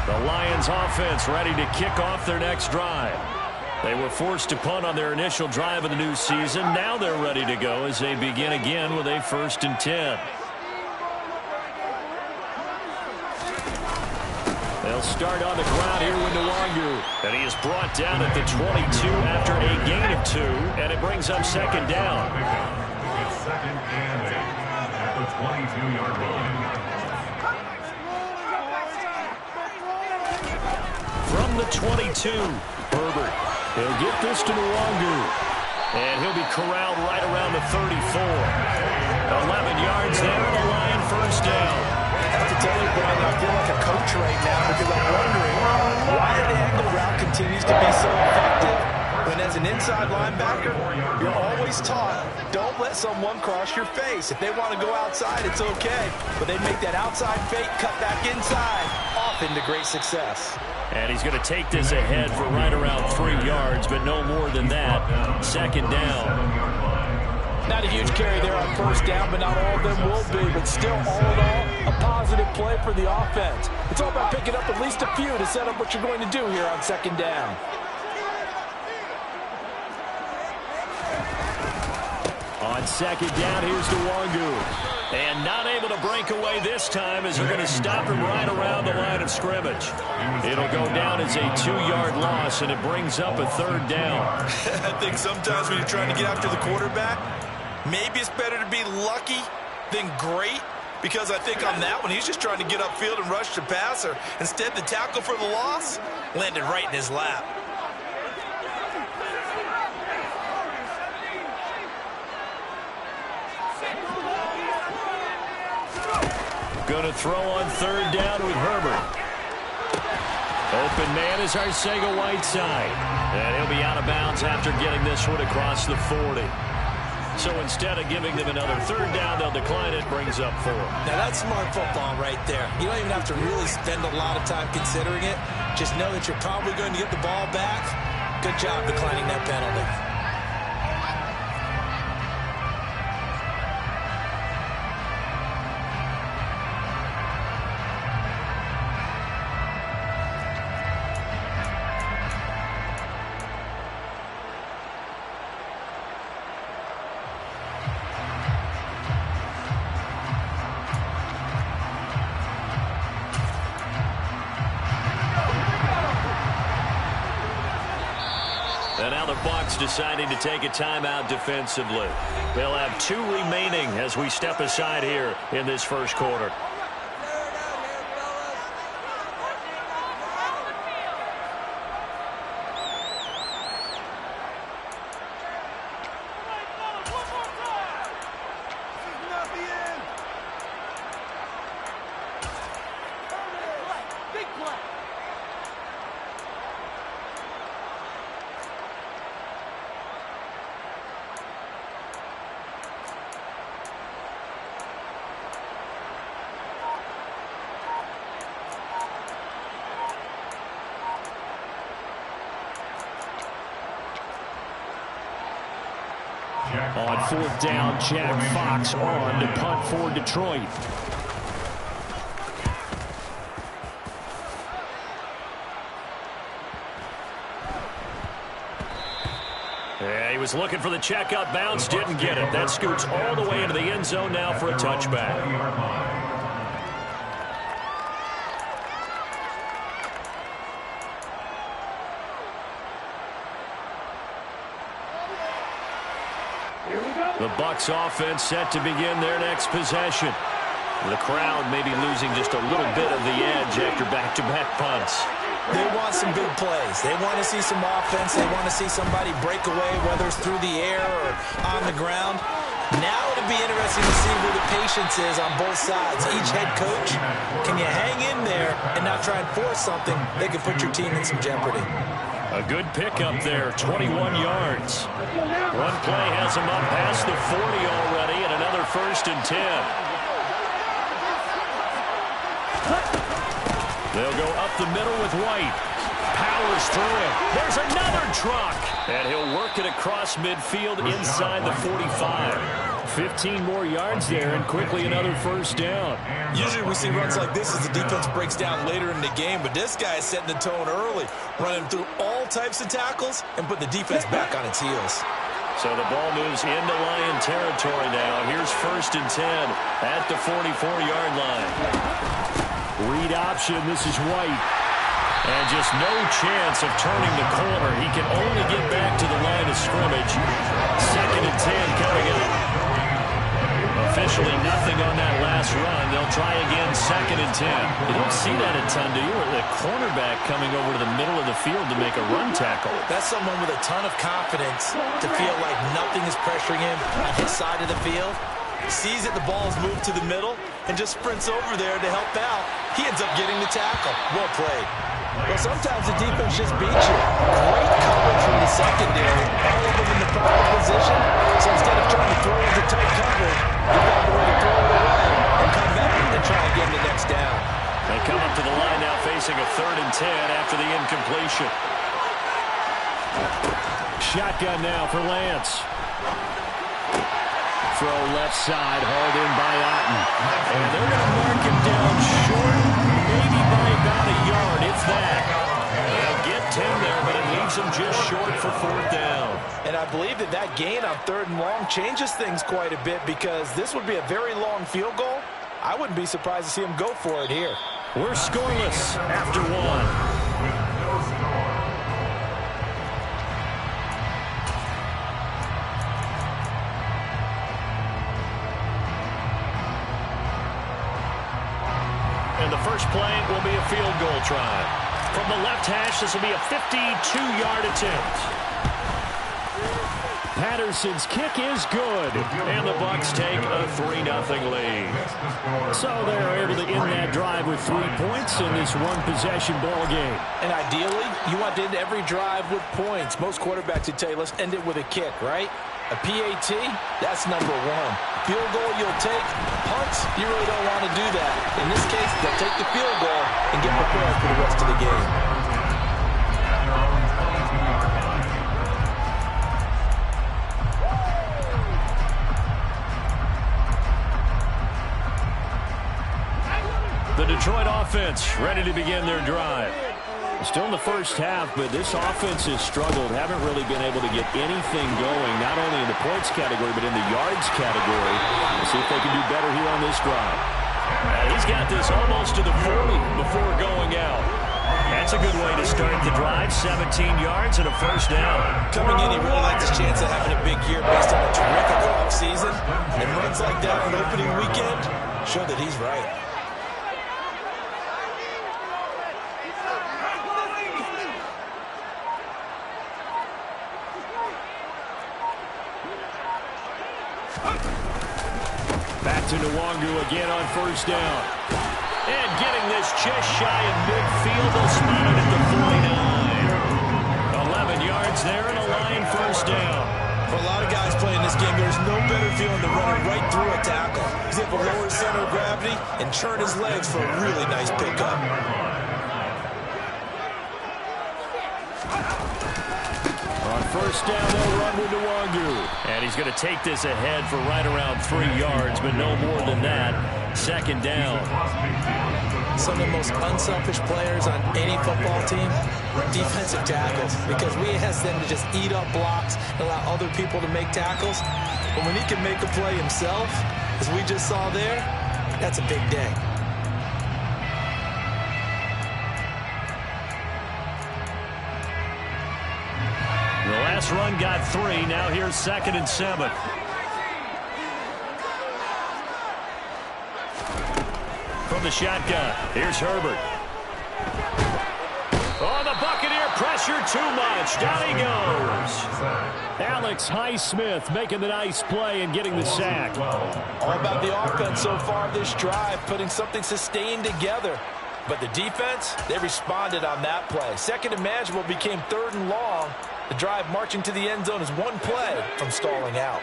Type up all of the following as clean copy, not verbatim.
The Lions offense ready to kick off their next drive. They were forced to punt on their initial drive of the new season. Now they're ready to go as they begin again with a 1st and 10. They'll start on the ground here with Nwangu. And he is brought down at the 22 after a gain of 2. And it brings up 2nd down. It's 2nd and 8 at the 22-yard line. From the 22, Herbert. He'll get this to Nwangu. And he'll be corralled right around the 34. 11 yards there, and a Lion 1st down. I have to tell you, Brian, I feel like a coach right now because I'm wondering why the angle route continues to be so effective when as an inside linebacker, you're always taught, don't let someone cross your face. If they want to go outside, it's okay. But they make that outside fake, cut back inside, off into great success. And he's going to take this ahead for right around 3 yards, but no more than that. 2nd down. Not a huge carry there on 1st down, but not all of them will be. But still, all in all, a positive play for the offense. It's all about picking up at least a few to set up what you're going to do here on 2nd down. On 2nd down, here's Nwangu. And not able to break away this time as they're going to stop him right around the line of scrimmage. It'll go down as a 2-yard loss, and it brings up a 3rd down. I think sometimes when you're trying to get after the quarterback, maybe it's better to be lucky than great, because I think on that one, he's just trying to get upfield and rush the passer. Instead, the tackle for the loss landed right in his lap. Going to throw on 3rd down with Herbert. Open man is Arcega-Whiteside. And he'll be out of bounds after getting this one across the 40. So instead of giving them another 3rd down, they'll decline it, brings up 4. Now that's smart football right there. You don't even have to really spend a lot of time considering it. Just know that you're probably going to get the ball back. Good job declining that penalty. And now the Bucs deciding to take a timeout defensively. They'll have 2 remaining as we step aside here in this 1st quarter. On 4th down, Jack Fox on to punt for Detroit. Yeah, he was looking for the checkup bounce, didn't get it. That scoots all the way into the end zone now for a touchback. The Bucs offense set to begin their next possession. The crowd may be losing just a little bit of the edge after back-to-back punts. They want some big plays. They want to see some offense. They want to see somebody break away, whether it's through the air or on the ground. Now it'll be interesting to see who the patience is on both sides. Each head coach, can you hang in there and not try and force something that could put your team in some jeopardy? A good pickup there, 21 yards. One play has him up past the 40 already, and another 1st and 10. They'll go up the middle with White. Powers through it. There's another truck. And he'll work it across midfield inside the 45. 15 more yards there, and quickly another first down. Usually we see runs like this as the defense breaks down later in the game, but this guy is setting the tone early, running through all types of tackles and put the defense back on its heels. So the ball moves into Lion territory now. Here's 1st and 10 at the 44-yard line. Read option. This is White. And just no chance of turning the corner. He can only get back to the line of scrimmage. 2nd and 10 coming up. Officially nothing on that last run. They'll try again 2nd and 10. You don't see that a ton, do you? Or the cornerback coming over to the middle of the field to make a run tackle. That's someone with a ton of confidence to feel like nothing is pressuring him on his side of the field. Sees that the ball is moved to the middle and just sprints over there to help out. He ends up getting the tackle. Well played. Well, sometimes the defense just beats you. Great coverage from the secondary. All of them in the proper position. So instead of trying to throw into tight coverage, you found a way to throw it away and come back and try and get the next down. They come up to the line now facing a 3rd and 10 after the incompletion. Shotgun now for Lance. Throw left side, hauled in by Otten. And they're going to mark him down short, maybe by about a yard, if that. They'll get 10 there, but it leaves him just short for 4th down. And I believe that that gain on 3rd and long changes things quite a bit because this would be a very long field goal. I wouldn't be surprised to see him go for it here. We're scoreless after 1. And the first play will be a field goal try. From the left hash, this will be a 52-yard attempt. Patterson's kick is good. And the Bucs take a 3-0 lead. So they're able to end that drive with 3 points in this one-possession ball game. And ideally, you want to end every drive with points. Most quarterbacks would tell you, let's end it with a kick, right? A PAT, that's number 1. Field goal you'll take. Punts, you really don't want to do that. In this case, they'll take the field goal and get prepared for the rest of the game. The Detroit offense ready to begin their drive. Still in the first half, but this offense has struggled. Haven't really been able to get anything going, not only in the points category, but in the yards category. We'll see if they can do better here on this drive. He's got this almost to the 40 before going out. That's a good way to start the drive. 17 yards and a first down. Coming in, he really likes his chance of having a big year based on a terrific offseason. And runs like that on opening weekend show that he's right. Back to Nwangu again on first down. And getting this just shy of midfield. They'll spot it at the 49. 11 yards there and a Lion first down. For a lot of guys playing this game, there's no better feeling than running right through a tackle. He's able to lower his center of gravity and churn his legs for a really nice pickup. On first down, they'll run with Nwangu. And he's going to take this ahead for right around 3 yards, but no more than that. 2nd down. Some of the most unselfish players on any football team, defensive tackles, because we ask them to just eat up blocks and allow other people to make tackles. But when he can make a play himself, as we just saw there, that's a big day. The last run got 3. Now here's 2nd and 7. From the shotgun, here's Herbert. Oh, the Buccaneer pressure too much. Down he goes. Alex Highsmith making the nice play and getting the sack. All about the offense so far this drive, putting something sustained together. But the defense, they responded on that play. 2nd and manageable became 3rd and long. The drive marching to the end zone is one play from stalling out.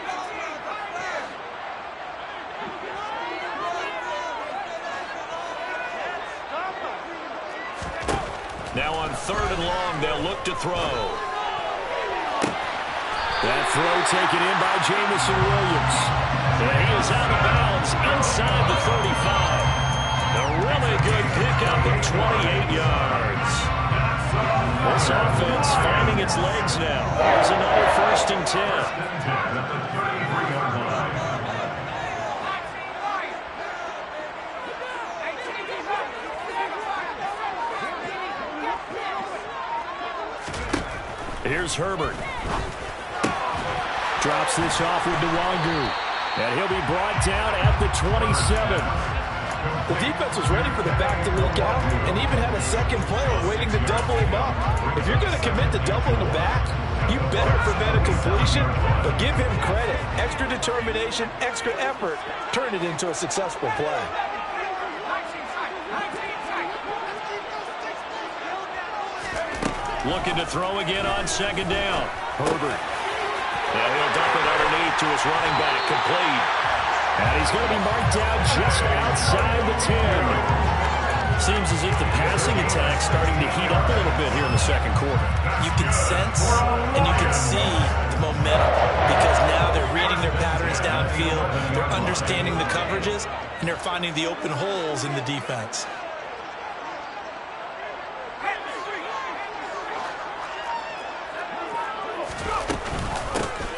Now on 3rd and long, they'll look to throw. That throw taken in by Jamison Williams. And he is out of bounds inside the 35. A really good pickup of 28 yards. This offense finding its legs now. Here's another 1st and 10. Here's Herbert. Drops this off with Nwangu. And he'll be brought down at the 27. The defense was ready for the back to leak out and even had a second player waiting to double him up. If you're going to commit to doubling the back, you better prevent a completion, but give him credit. Extra determination, extra effort, turn it into a successful play. Looking to throw again on 2nd down. Herbert. And he'll dump it underneath to his running back, complete. And he's going to be marked down just outside the 10. Seems as if the passing attack's starting to heat up a little bit here in the 2nd quarter. You can sense and you can see the momentum because now they're reading their patterns downfield, they're understanding the coverages, and they're finding the open holes in the defense.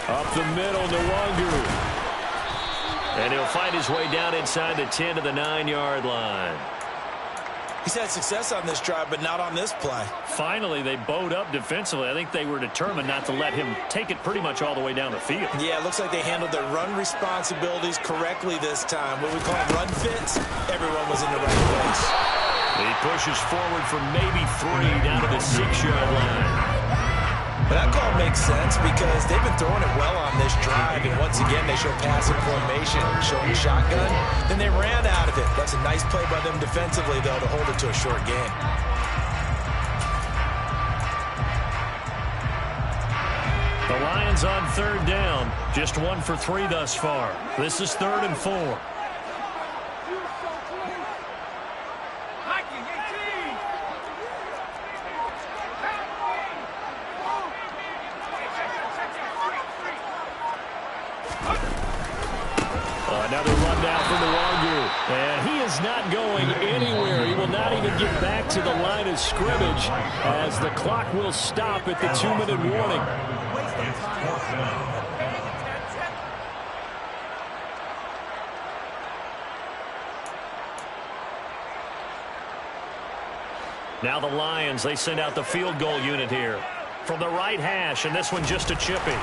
Up the middle, Nwangu. And he'll find his way down inside the 10 to the 9-yard line. He's had success on this drive, but not on this play. Finally, they bowed up defensively. I think they were determined not to let him take it pretty much all the way down the field. Yeah, it looks like they handled their run responsibilities correctly this time. What we call run fits, everyone was in the right place. He pushes forward for maybe 3 down to the 6-yard line. But that call makes sense because they've been throwing it well on this drive, and once again, they show passing formation, showing shotgun. Then they ran out of it. That's a nice play by them defensively, though, to hold it to a short game. The Lions on 3rd down, just 1 for 3 thus far. This is 3rd and 4. Another rundown for Nwangu. And he is not going anywhere. He will not even get back to the line of scrimmage as the clock will stop at the 2-minute warning. Now the Lions, they send out the field goal unit here. From the right hash, and this one just a chippy.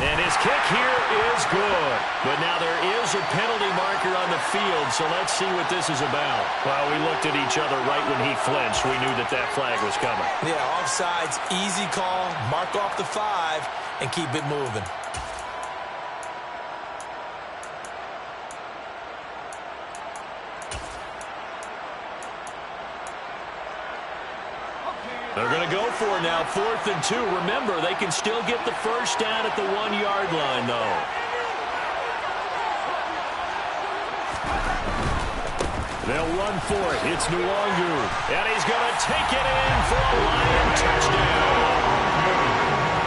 And his kick here is good. But now there is a penalty marker on the field, so let's see what this is about. Well, we looked at each other right when he flinched. We knew that that flag was coming. Yeah, offsides, easy call, mark off the 5, and keep it moving. They're going to go for it now, 4th and 2. Remember, they can still get the first down at the 1-yard line, though. They'll run for it. It's Nwangu. And he's going to take it in for a Lion touchdown.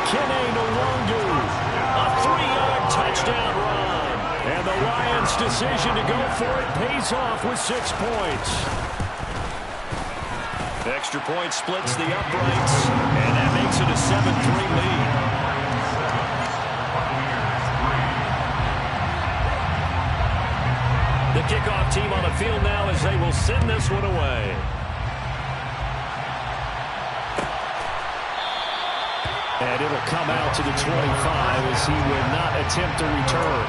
Kene Nwangu. A 3-yard touchdown run. And the Lions' decision to go for it pays off with 6 points. Extra point splits the uprights, and that makes it a 7-3 lead. The kickoff team on the field now as they will send this one away. And it'll come out to the 25 as he will not attempt to return.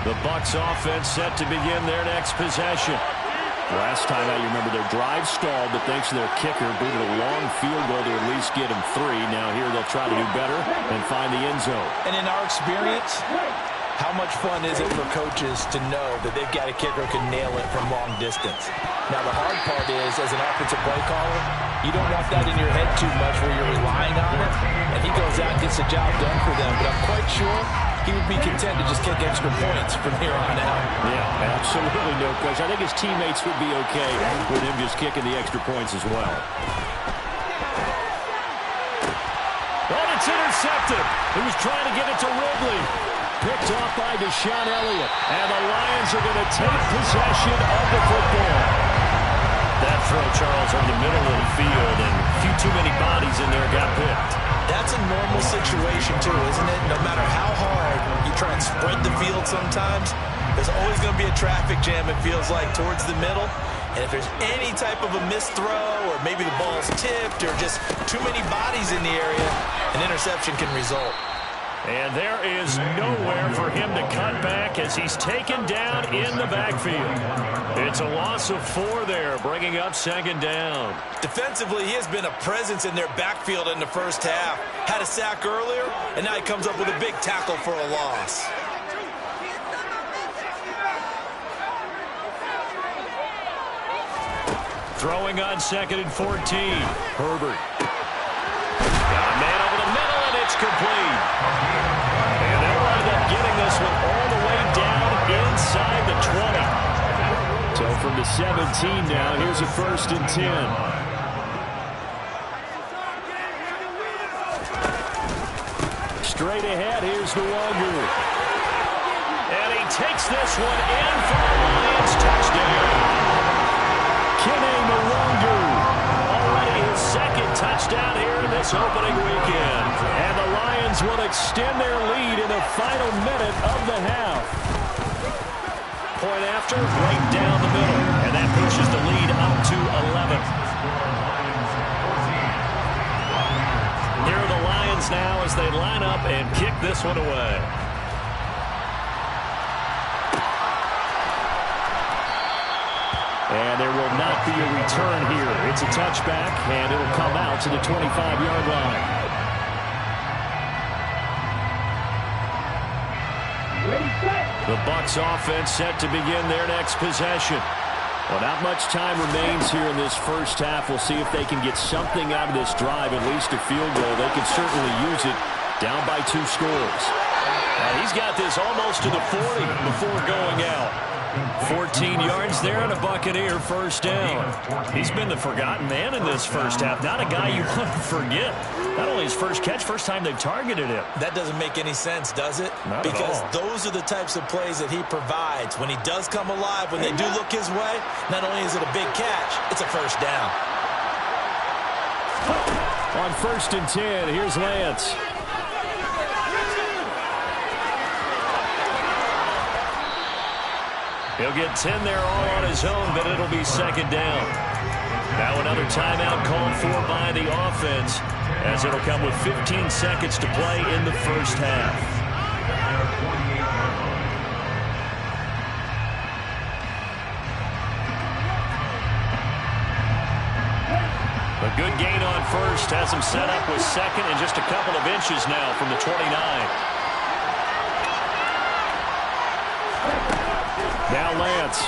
The Bucs offense set to begin their next possession. Last time out, you remember their drive stalled, but thanks to their kicker, booted a long field goal to at least get them 3. Now here they'll try to do better and find the end zone. And in our experience, How much fun is it for coaches to know that they've got a kicker who can nail it from long distance? Now, the hard part is, as an offensive play caller, you don't want that in your head too much where you're relying on it, and he goes out and gets the job done for them. But I'm quite sure he would be content to just kick extra points from here on out. Yeah, absolutely no question. I think his teammates would be okay with him just kicking the extra points as well. Oh, it's intercepted. He was trying to get it to Ridley. Picked off by Deshaun Elliott. And the Lions are going to take possession of the football. That throw, Charles, over the middle of the field, and a few too many bodies in there got picked. That's a normal situation, too, isn't it? No matter how hard you try and spread the field sometimes, there's always going to be a traffic jam, it feels like, towards the middle. And if there's any type of a missed throw, or maybe the ball's tipped, or just too many bodies in the area, an interception can result. And there is nowhere for him to cut back as he's taken down in the backfield. It's a loss of 4 there, bringing up second down. Defensively, he has been a presence in their backfield in the first half. Had a sack earlier, and now he comes up with a big tackle for a loss. Throwing on 2nd and 14. Herbert. Got a man over the middle, and it's complete. And they'll wind up getting this one all the way down inside the 20. So from the 17 now, here's a 1st and 10. Straight ahead, here's Nwangu. And he takes this one in for the Lions touchdown. Kene Nwangu, already his 2nd touchdown here in this opening weekend. And the Lions will extend their lead in the final minute of the half. Point after, right down the middle. And that pushes the lead up to 11. Here are the Lions now as they line up and kick this one away. And there will not be a return here. It's a touchback, and it'll come out to the 25-yard line. The Bucs offense set to begin their next possession. Well, not much time remains here in this first half. We'll see if they can get something out of this drive, at least a field goal. They can certainly use it down by 2 scores. And he's got this almost to the 40 before going out. 14 yards there and a Buccaneer first down. He's been the forgotten man in this first half. Not a guy you want to forget. Not only his first catch, first time they've targeted him. That doesn't make any sense, does it? Not because at all. Those are the types of plays that he provides. When he does come alive, when they do look his way, not only is it a big catch, it's a first down. On 1st and 10, here's Lance. He'll get 10 there all on his own, but it'll be 2nd down. Now another timeout called for by the offense, as it'll come with 15 seconds to play in the first half. A good gain on 1st has him set up with 2nd and just a couple of inches now from the 29. Now Lance.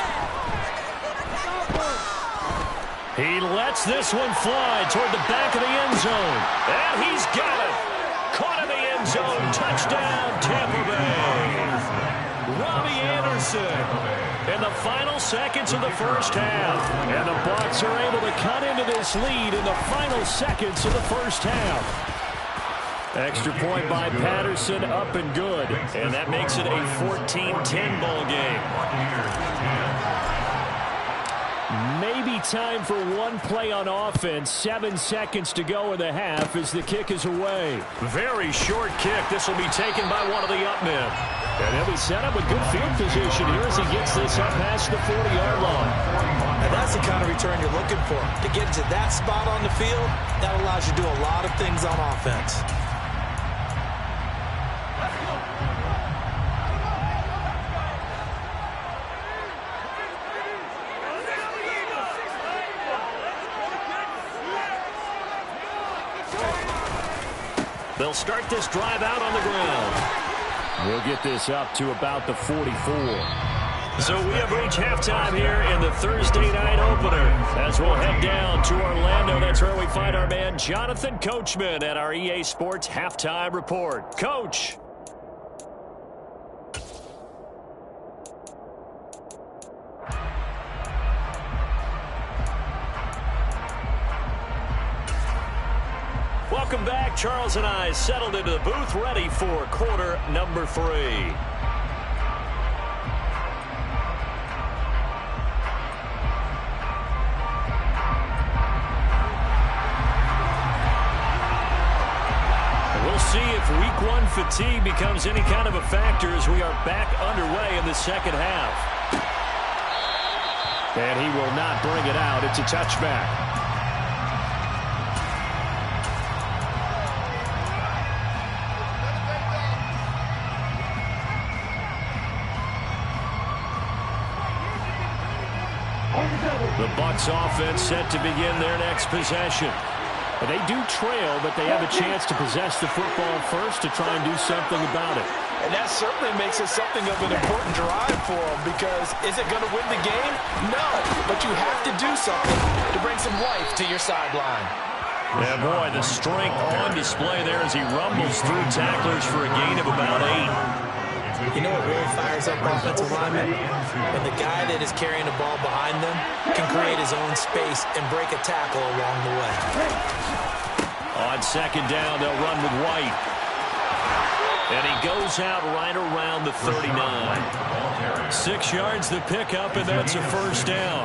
He lets this one fly toward the back of the end zone. And he's got it. Caught in the end zone. Touchdown, Tampa Bay. Robbie Anderson in the final seconds of the first half. And the Bucs are able to cut into this lead in the final seconds of the first half. Extra point by Patterson, up and good. And that makes it a 14-10 ball game. Maybe time for one play on offense. 7 seconds to go in the half as the kick is away. Very short kick. This will be taken by one of the up men. And he'll be set up with good field position here as he gets this up past the 40-yard line. And that's the kind of return you're looking for. To get to that spot on the field, that allows you to do a lot of things on offense. They'll start this drive out on the ground. We'll get this up to about the 44. So we have reached halftime here in the Thursday night opener. As we'll head down to Orlando, that's where we find our man Jonathan Coachman at our EA Sports Halftime Report. Coach. Welcome back. Charles and I settled into the booth, ready for quarter number 3. We'll see if week 1 fatigue becomes any kind of a factor as we are back underway in the second half. And he will not bring it out. It's a touchback. The Bucs offense set to begin their next possession. They do trail, but they have a chance to possess the football first to try and do something about it. And that certainly makes it something of an important drive for them, because is it going to win the game? No, but you have to do something to bring some life to your sideline. Yeah, boy, the strength on display there as he rumbles through tacklers for a gain of about 8. You know what really fires up offensive linemen? When the guy that is carrying the ball behind them can create his own space and break a tackle along the way. On second down, they'll run with White. And he goes out right around the 39. 6 yards the pickup, and that's a first down.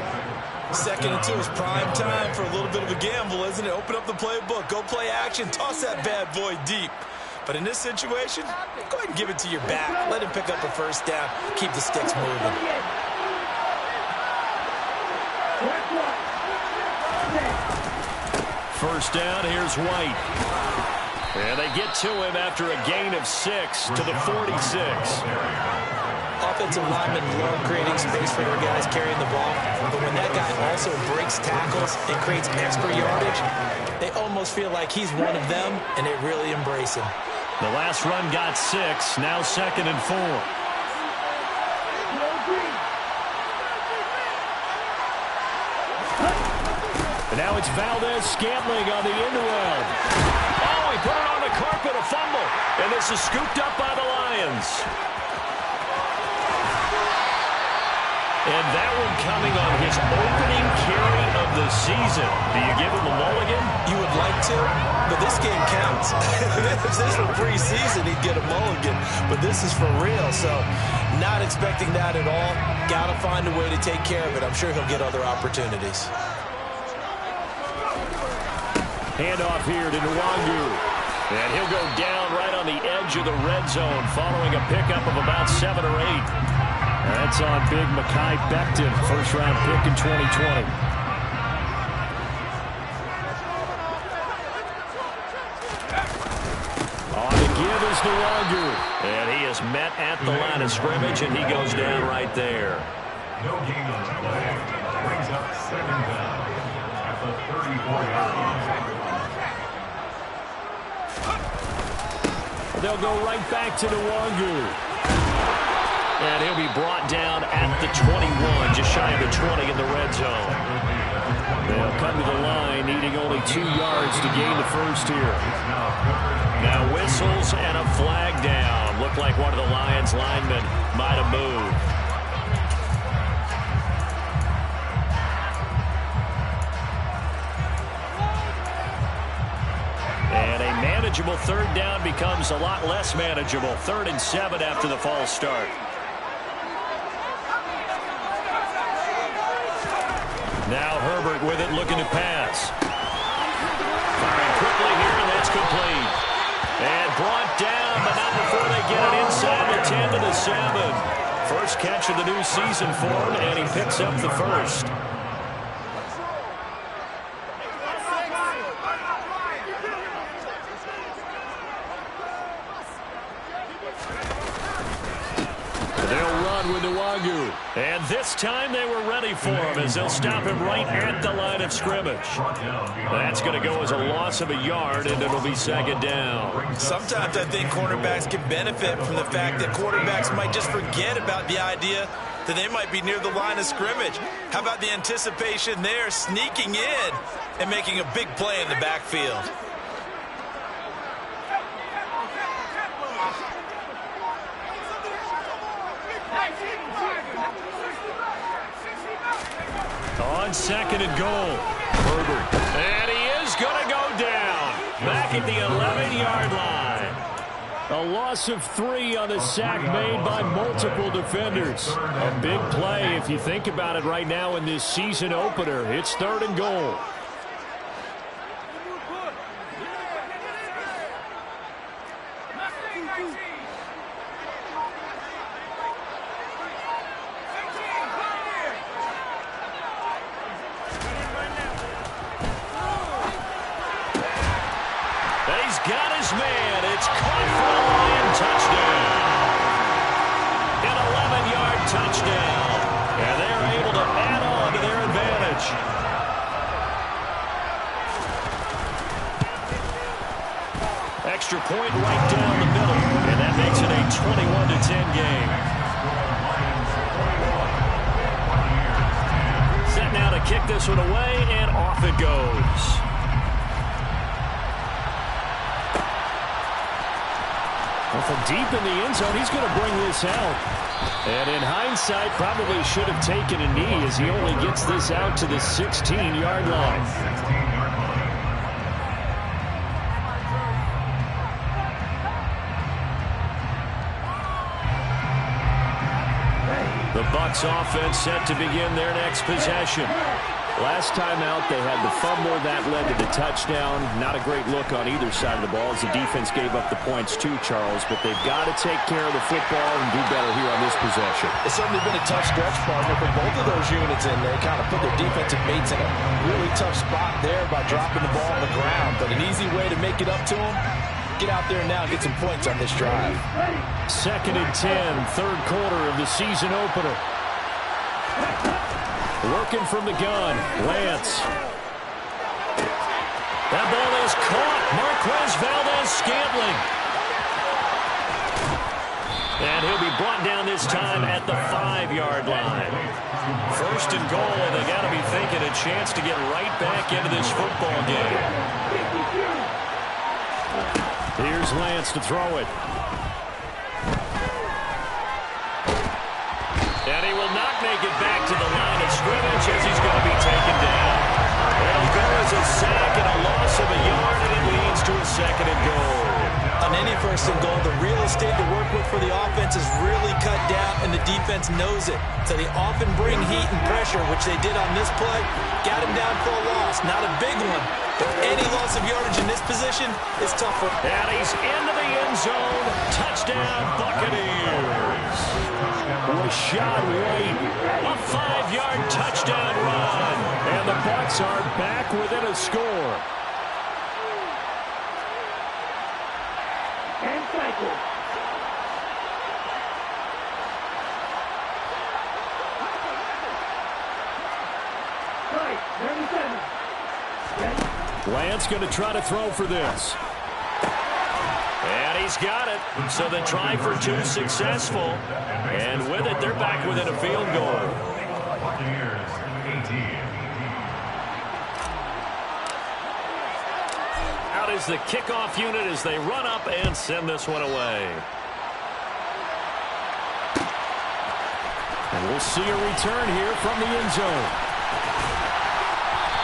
2nd and 2 is prime time for a little bit of a gamble, isn't it? Open up the playbook, go play action, toss that bad boy deep. But in this situation, go ahead and give it to your back. Let him pick up a first down. Keep the sticks moving. First down, here's White. And they get to him after a gain of 6 to the 46. Offensive linemen love creating space for their guys carrying the ball. But when that guy also breaks tackles and creates extra yardage, they almost feel like he's one of them, and they really embrace him. The last run got 6, now 2nd and 4. And now it's Valdez-Scantling on the end around. Oh, he put it on the carpet, a fumble. And this is scooped up by the Lions. And that one coming on his opening carry of the season. Do you give him a mulligan? You would like to, but this game counts. If this were preseason, he'd get a mulligan. But this is for real, so not expecting that at all. Got to find a way to take care of it. I'm sure he'll get other opportunities. Handoff here to Nwangu. And he'll go down right on the edge of the red zone following a pickup of about 7 or 8. That's on big Mekhi Becton, first-round pick in 2020. On the give is Nwangu. And he is met at the line of scrimmage, and he goes down right there. No gain on the play. Brings up 2nd down at the 34-yard line. They'll go right back to Nwangu. And he'll be brought down at the 21, just shy of the 20 in the red zone. They'll come to the line, needing only 2 yards to gain the first here. Now whistles and a flag down. Looked like one of the Lions linemen might have moved. And a manageable 3rd down becomes a lot less manageable. 3rd and 7 after the false start. Now Herbert with it, looking to pass. Firing quickly here, and that's complete. And brought down, but not before they get it inside the 10 to the 7. First catch of the new season for him, and he picks up the first. They'll run with Nwangu. And this This time they were ready for him as they'll stop him right at the line of scrimmage. That's going to go as a loss of a yard, and it'll be second down. Sometimes I think cornerbacks can benefit from the fact that quarterbacks might just forget about the idea that they might be near the line of scrimmage. How about the anticipation there, sneaking in and making a big play in the backfield? On second and goal, Herbert. And he is going to go down. Back at the 11-yard line. A loss of 3 on the sack made by multiple defenders. A big play if you think about it right now in this season opener. It's third and goal. Got his man. It's caught for a Lion touchdown. An 11-yard touchdown. And they're able to add on to their advantage. Extra point right down the middle. And that makes it a 21-10 game. Set now to kick this one away, and off it goes. Well, from deep in the end zone, he's going to bring this out. And in hindsight, probably should have taken a knee as he only gets this out to the 16-yard line. The Bucs offense set to begin their next possession. Last time out, they had the fumble that led to the touchdown. Not a great look on either side of the ball as the defense gave up the points too, Charles. But they've got to take care of the football and do better here on this possession. It's certainly been a tough stretch, partner, for both of those units, and they kind of put their defensive mates in a really tough spot there by dropping the ball on the ground. But an easy way to make it up to them, get out there now and get some points on this drive. Second and 10, third quarter of the season opener. Working from the gun, Lance. That ball is caught. Marquez Valdes-Scantling. And he'll be brought down this time at the 5-yard line. First and goal, and they got to be thinking a chance to get right back into this football game. Here's Lance to throw it. And he will not make it back to the line of scrimmage as he's going to be taken down. It'll go as a sack and a loss of a yard, and it leads to a second and goal. On any first and goal, the real estate to work with for the offense is really cut down, and the defense knows it. So they often bring heat and pressure, which they did on this play. Got him down for a loss. Not a big one, but any loss of yardage in this position is tougher. And he's into the end zone. Touchdown, Buccaneers. Rashad White, a 5-yard touchdown run. And the Bucs are back within a score. And cycle. Right, 37. Lance going to try to throw for this. And he's got it. So the try for 2 successful. And with it, they're back within a field goal. Out is the kickoff unit as they run up and send this one away. And we'll see a return here from the end zone.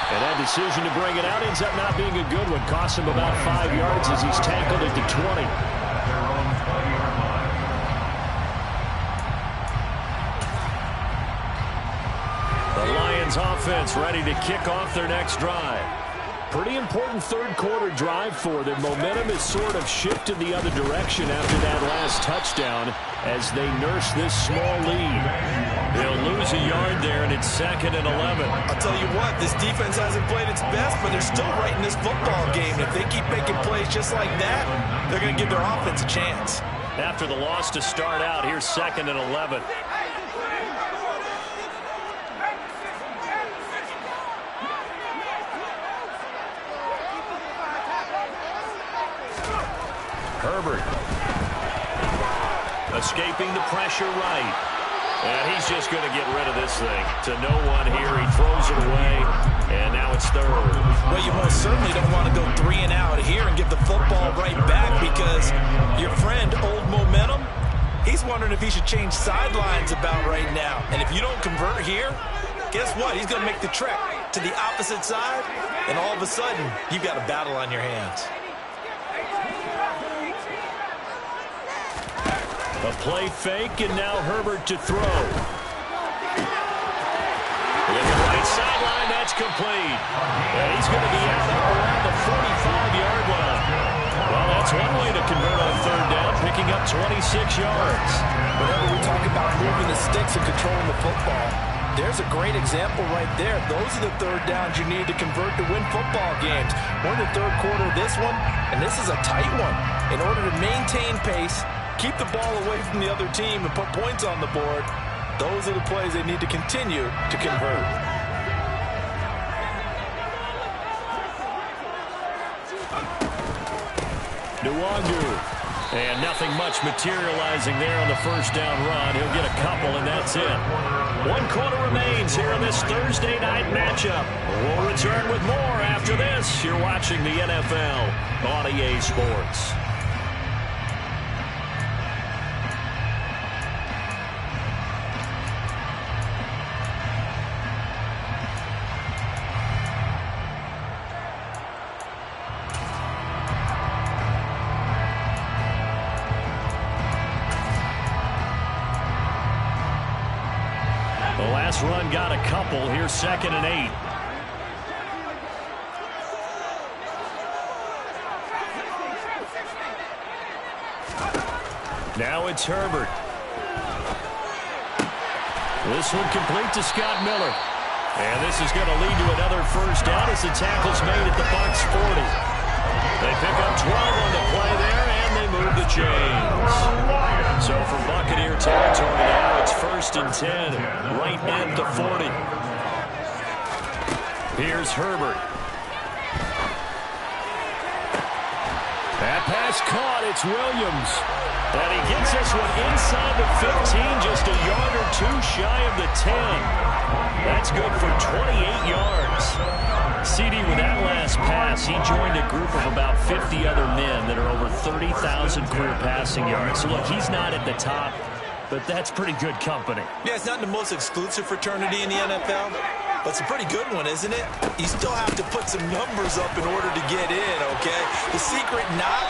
And that decision to bring it out ends up not being a good one. Cost him about 5 yards as he's tackled at the 20. The Lions offense ready to kick off their next drive. Pretty important third quarter drive for them. Momentum has sort of shifted the other direction after that last touchdown as they nurse this small lead. They'll lose a yard there, and it's second and 11. I'll tell you what, this defense hasn't played its best, but they're still right in this football game. If they keep making plays just like that, they're going to give their offense a chance. After the loss to start out, here's second and 11. Herbert. Escaping the pressure right. And he's just going to get rid of this thing. To no one here. He throws it away. And now it's third. Well, you most certainly don't want to go 3 and out here and give the football right back because your friend, Old Momentum, he's wondering if he should change sidelines about right now. And if you don't convert here, guess what? He's going to make the trek to the opposite side, and all of a sudden, you've got a battle on your hands. A play fake, and now Herbert to throw. With the right sideline, that's complete. And he's going to be out around the 45-yard line. Well, that's one way to convert on third down, picking up 26 yards. Whenever we talk about moving the sticks and controlling the football, there's a great example right there. Those are the third downs you need to convert to win football games. We're in the third quarter of this one, and this is a tight one. In order to maintain pace, keep the ball away from the other team, and put points on the board, those are the plays they need to continue to convert. Nwangu. And nothing much materializing there on the first down run. He'll get a couple, and that's it. 1 quarter remains here in this Thursday night matchup. We'll return with more after this. You're watching the NFL on EA Sports. The last run got a couple. Here's 2nd and 8. Now it's Herbert. This one complete to Scott Miller. And this is going to lead to another first down as the tackle's made at the Bucs 40. They pick up 12 on the play there, and they move the chains. So for Buccaneer territory now, it's 1st and 10, right at the 40. Here's Herbert. That pass caught. It's Williams. And he gets this one inside the 15, just a yard or two shy of the 10. That's good for 28 yards. CD, with that last pass, he joined a group of about 50 other men that are over 30,000 career passing yards. So, look, he's not at the top, but that's pretty good company. Yeah, it's not the most exclusive fraternity in the NFL, but it's a pretty good one, isn't it? You still have to put some numbers up in order to get in, okay? The secret knock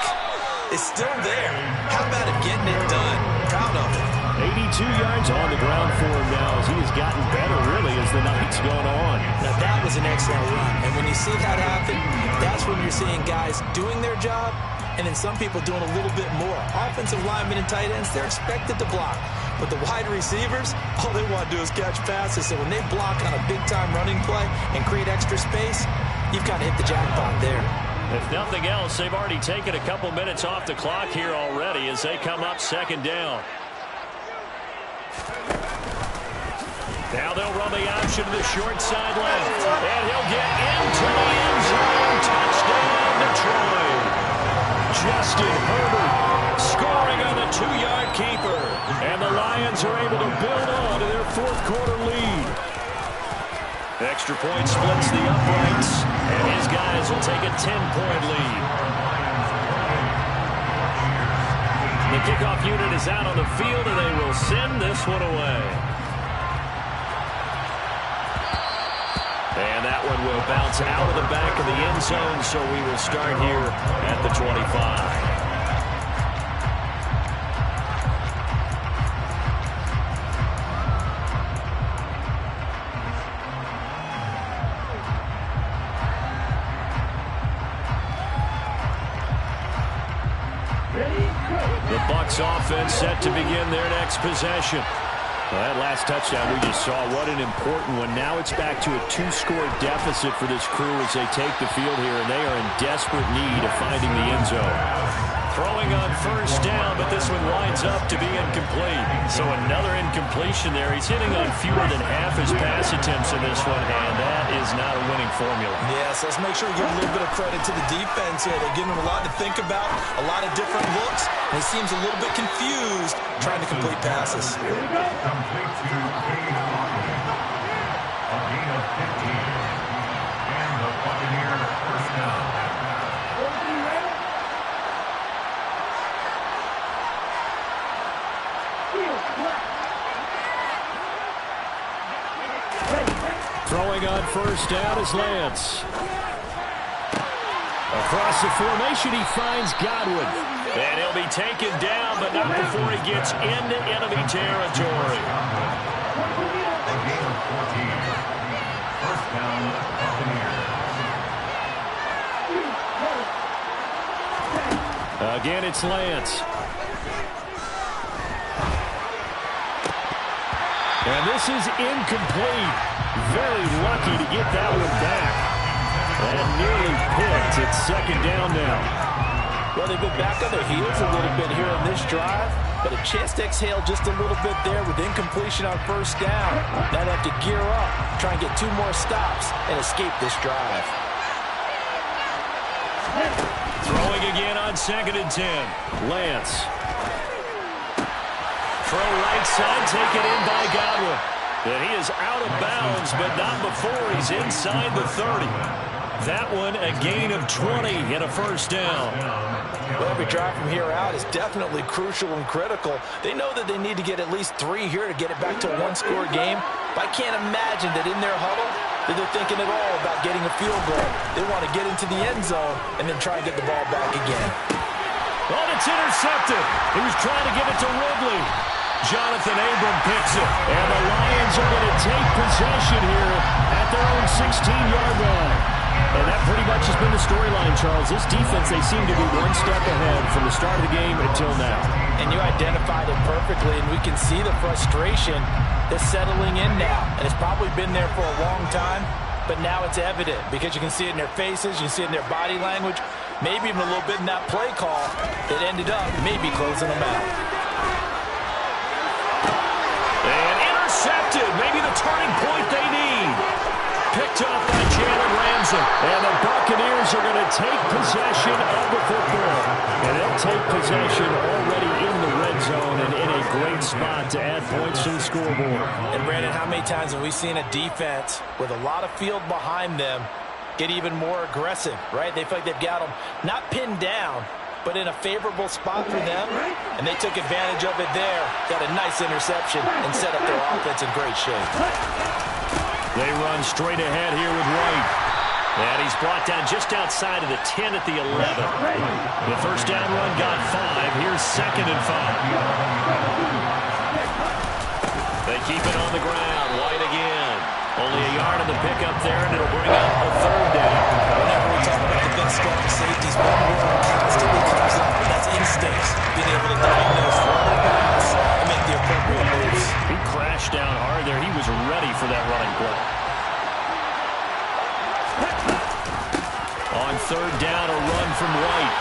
is still there. How about it getting it done? Proud of it. 82 yards on the ground for him now as he has gotten better, really, as the night's gone on. Now, that was an excellent run. And when you see that happen, that's when you're seeing guys doing their job and then some people doing a little bit more. Offensive linemen and tight ends, they're expected to block. But the wide receivers, all they want to do is catch passes. So when they block on a big-time running play and create extra space, you've kind of hit the jackpot there. If nothing else, they've already taken a couple minutes off the clock here already as they come up 2nd down. Now they'll run the option to the short side left. And he'll get into the end zone. Touchdown, Detroit. Justin Herbert scoring on the 2-yard keeper. And the Lions are able to build on to their 4th quarter lead. Extra point splits the uprights. And his guys will take a 10-point lead. The kickoff unit is out on the field, and they will send this one away. And that one will bounce out of the back of the end zone, so we will start here at the 25. The Bucs offense set to begin their next possession. Well, that last touchdown we just saw, what an important one. Now it's back to a 2-score deficit for this crew as they take the field here, and they are in desperate need of finding the end zone. Throwing on first down, but this one winds up to be incomplete. So another incompletion there. He's hitting on fewer than half his pass attempts in this one, and that is not a winning formula. Yes, let's make sure we give a little bit of credit to the defense here. They're giving him a lot to think about, a lot of different looks, and he seems a little bit confused trying to complete passes. Complete to Cade Otton. A gain of 15. And the Buccaneers first down. Throwing on first down is Lance. Across the formation, he finds Godwin. And he'll be taken down, but not before he gets into enemy territory. A gain of 14. First down, Buccaneers. Again, it's Lance. And this is incomplete. Very lucky to get that one back. And nearly picked. It's second down now. Well, they've been back on their heels a little bit here on this drive, but a chance to exhale just a little bit there with incompletion on first down. Now they have to gear up, try and get 2 more stops, and escape this drive. Throwing again on 2nd and 10. Lance. Throw right side, taken in by Godwin. And he is out of bounds, but not before he's inside the 30. That one a gain of 20 and a first down. Well, every drive from here out is definitely crucial and critical. They know that they need to get at least 3 here to get it back to a 1-score game. But I can't imagine that in their huddle that they're thinking at all about getting a field goal. They want to get into the end zone and then try and get the ball back again. Oh, it's intercepted. He was trying to give it to Ridley. Jonathan Abram picks it. And the Lions are going to take possession here at their own 16-yard line. And that pretty much has been the storyline, Charles. This defense, they seem to be one step ahead from the start of the game until now. And you identified it perfectly, and we can see the frustration that's settling in now. And it's probably been there for a long time, but now it's evident because you can see it in their faces, you can see it in their body language, maybe even a little bit in that play call that ended up maybe closing them out. And intercepted, maybe the turning point they need. Picked up by Jalen Ramsey. And the Buccaneers are going to take possession of the football. And they'll take possession already in the red zone and in a great spot to add points to the scoreboard. And Brandon, how many times have we seen a defense with a lot of field behind them get even more aggressive, right? They feel like they've got them not pinned down, but in a favorable spot for them, and they took advantage of it there. Got a nice interception and set up their offense in great shape. They run straight ahead here with White. And he's brought down just outside of the 10 at the 11. The first down run got 5. Here's 2nd and 5. They keep it on the ground. White again. Only a yard on the pickup there, and it'll bring up a 3rd down. Whenever we talk about the best strong safeties, one word constantly comes up, and that's instincts. Being able to diagnose run or pass and make the appropriate moves. He crashed down hard there. He was ready for that running play. On 3rd down, a run from White.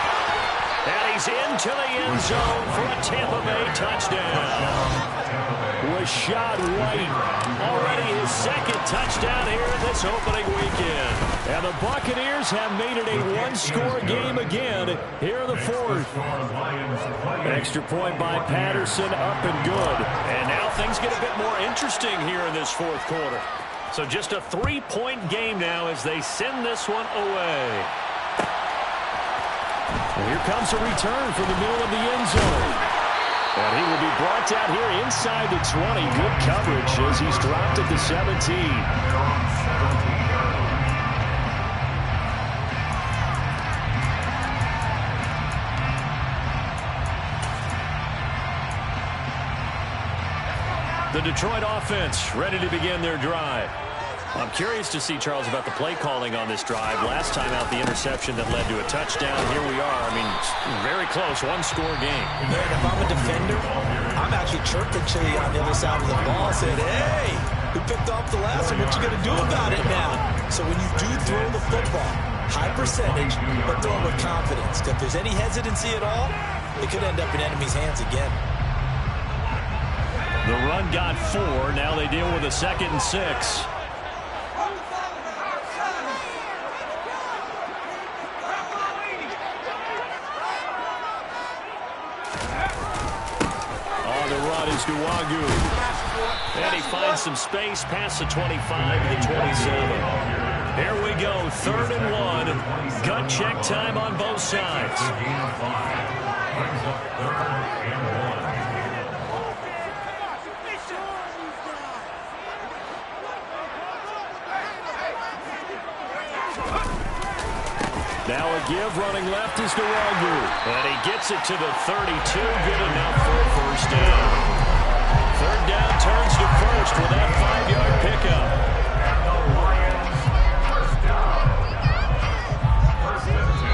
And he's into the end zone for a Tampa Bay touchdown. Rashad White, already his 2nd touchdown here in this opening weekend. And the Buccaneers have made it a 1-score game again here in the 4th. Extra point by Patterson, up and good. And now things get a bit more interesting here in this 4th quarter. So just a 3-point game now as they send this one away. And here comes a return from the middle of the end zone. And he will be brought down here inside the 20. Good coverage as he's dropped at the 17. The Detroit offense ready to begin their drive. I'm curious to see, Charles, about the play calling on this drive. Last time out, the interception that led to a touchdown. Here we are. I mean, very close, 1-score game. Man, if I'm a defender, I'm actually chirping to you on the other side of the ball. Saying, hey, we picked off the last one. What you going to do about it now? So when you do throw the football, High percentage, but throw it with confidence. If there's any hesitancy at all, it could end up in enemy's hands again. The run got 4. Now they deal with a 2nd and 6. On the run is Nwangu. And he finds some space past the 25 to the 27. Here we go, 3rd and 1. Gut check time on both sides. Now a give, running left is Nwangu. And he gets it to the 32, good enough for a 1st down. 3rd down turns to 1st with that 5-yard pickup.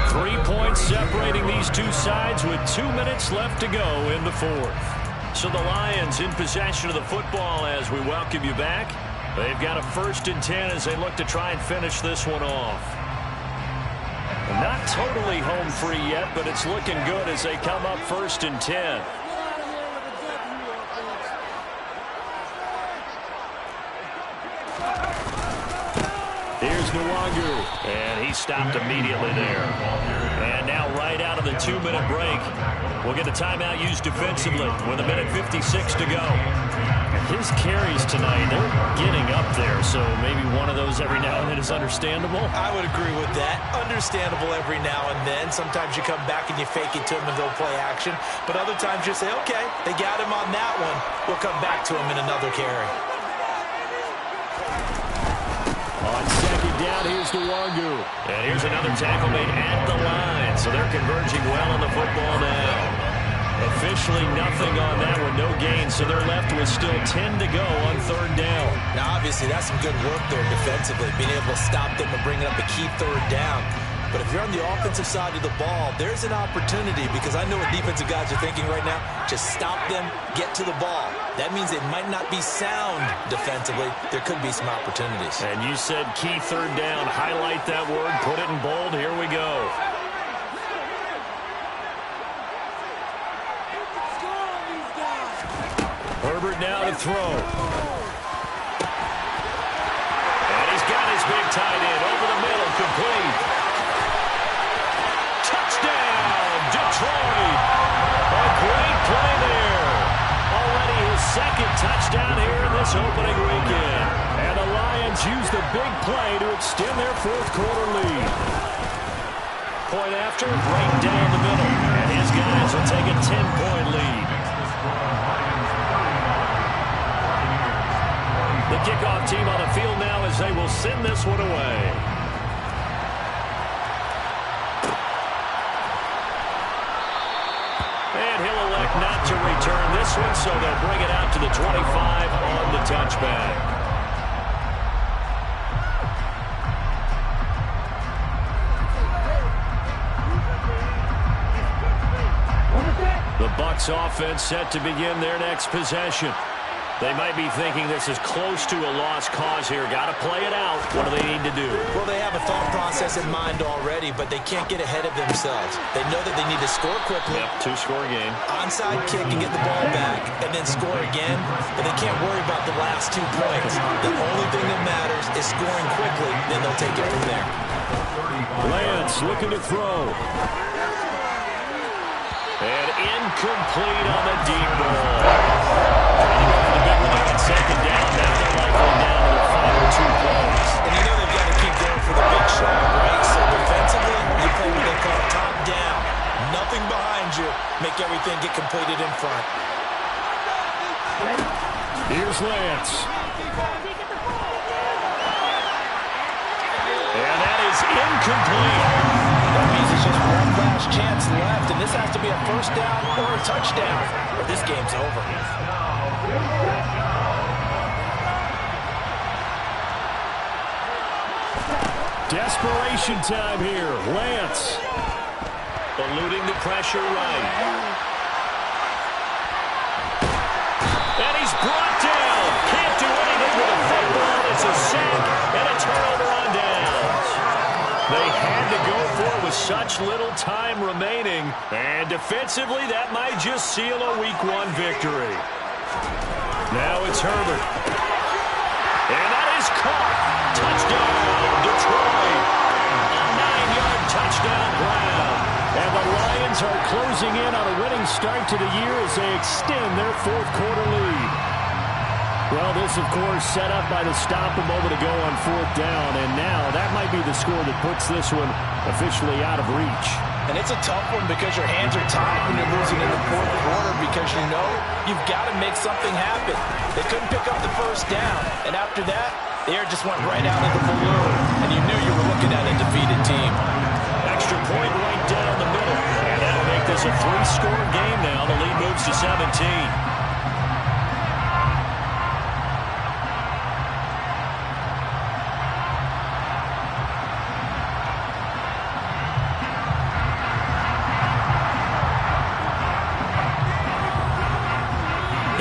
3 points separating these two sides with 2 minutes left to go in the 4th. So the Lions in possession of the football as we welcome you back. They've got a 1st and 10 as they look to try and finish this one off. Not totally home free yet, but it's looking good as they come up 1st and 10. Here's Nwangu, and he stopped immediately there. And now right out of the 2-minute break, we'll get a timeout used defensively with 1:56 to go. His carries tonight, they're getting up there, so maybe one of those every now and then is understandable. I would agree with that. Understandable every now and then. Sometimes you come back and you fake it to him and go play action. But other times you say, okay, they got him on that one. We'll come back to him in another carry. On 2nd down, here's Nwangu. And here's another tackle made at the line, so they're converging well on the football now. Officially nothing on that one, no gain, so they're left with still 10 to go on 3rd down. Now, obviously, that's some good work there defensively, being able to stop them and bring up a key 3rd down. But if you're on the offensive side of the ball, there's an opportunity because I know what defensive guys are thinking right now. Just stop them, get to the ball. That means it might not be sound defensively. There could be some opportunities. And you said key 3rd down. Highlight that word, put it in bold. Here we go. Herbert now to throw. And he's got his big tight end over the middle, complete. Touchdown, Detroit. A great play there. Already his 2nd touchdown here in this opening weekend. And the Lions use the big play to extend their 4th quarter lead. Point after, right down the middle. And his guys will take a 10-point lead. The kickoff team on the field now as they will send this one away. And he'll elect not to return this one, so they'll bring it out to the 25 on the touchback. The Bucs offense set to begin their next possession. They might be thinking this is close to a lost cause here. Got to play it out. What do they need to do? Well, they have a thought process in mind already, but they can't get ahead of themselves. They know that they need to score quickly. Yep, 2-score game. Onside kick and get the ball back, and then score again. But they can't worry about the last 2 points. The only thing that matters is scoring quickly, then they'll take it from there. Lance looking to throw. And incomplete on the deep ball. Second down, now they're likely down to the final 2 plays. And you know they've got to keep going for the big shot, right? So defensively, you play what they call top down. Nothing behind you. Make everything get completed in front. Here's Lance. And that is incomplete. That means it's just one last chance left, and this has to be a 1st down or a touchdown, or this game's over. Desperation time here. Lance eluding the pressure right. And he's brought down. Can't do anything with a football. It's a sack and a turnover on downs. They Had to go for it with such little time remaining. And defensively, that might just seal a Week 1 victory. Now it's Herbert. And that is caught. Touchdown, Detroit. A 9-yard touchdown grab. And the Lions are closing in on a winning start to the year as they extend their fourth-quarter lead. Well, this, of course, set up by the stop a moment ago on fourth down, and now that might be the score that puts this one officially out of reach. And it's a tough one because your hands are tied when you're losing in the fourth quarter because you know you've got to make something happen. They couldn't pick up the first down, and after that, the air just went right out of the balloon, and you knew you were looking at a defeated team. Extra point right down the middle, and that'll make this a 3-score game now. The lead moves to 17.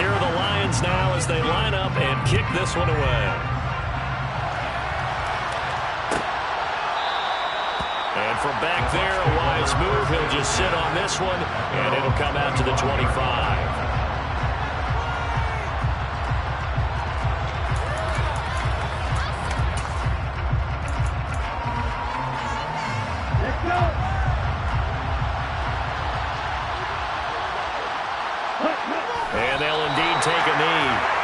Here are the Lions now as they line up and kick this one away. And from back there, a wise move. He'll just sit on this one, and it'll come out to the 25. And they'll indeed take a knee.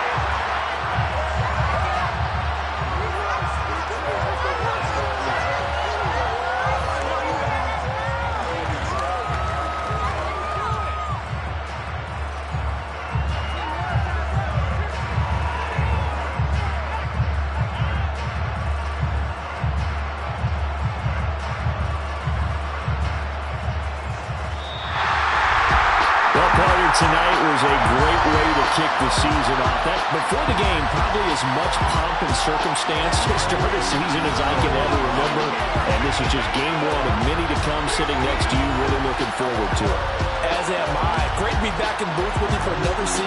Tonight was a great way to kick the season off. That, before the game, probably as much pomp and circumstance to start a season as I can ever remember. And this is just game one of many to come sitting next to you. Really looking forward to it. As am I. Great to be back in booth with you for another season.